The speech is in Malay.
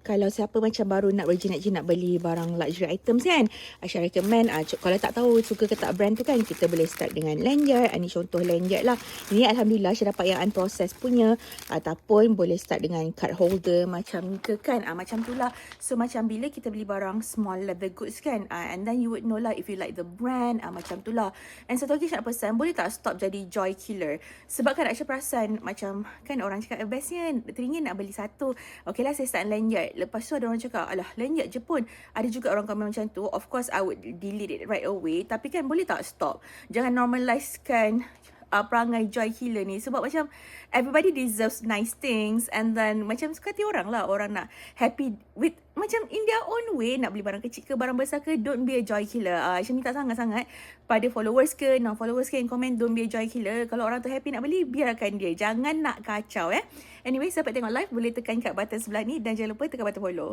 Kalau siapa macam baru nak berjinak-jinak beli barang luxury items kan, Aisyah recommend, kalau tak tahu suka ke tak brand tu kan, kita boleh start dengan lanyard. Ini contoh lanyard lah. Ini Alhamdulillah Aisyah dapat yang unprocessed punya. Ataupun boleh start dengan card holder macam ni ke kan. Macam tu lah. So macam bila kita beli barang small leather goods kan, and then you would know lah if you like the brand, macam tu lah. And satu lagi Aisyah nak pesan, boleh tak stop jadi joy killer? Sebab kan Aisyah perasan macam kan orang cakap bestnya teringin nak beli satu. Okay lah, saya start lanyard. Lepas tu ada orang cakap, alah lanyard je pun. Ada juga orang komen macam tu. Of course I would delete it right away. Tapi kan boleh tak stop? Jangan normalizekan perangai joy killer ni. Sebab macam everybody deserves nice things. And then macam suka hati orang lah. Orang nak happy with macam in their own way. Nak beli barang kecil ke barang besar ke, don't be a joy killer. Aisyah minta sangat-sangat pada followers ke non-followers ke yang komen, don't be a joy killer. Kalau orang tu happy nak beli, biarkan dia. Jangan nak kacau Anyway, siapa tengok live boleh tekan kat button sebelah ni. Dan jangan lupa tekan button follow.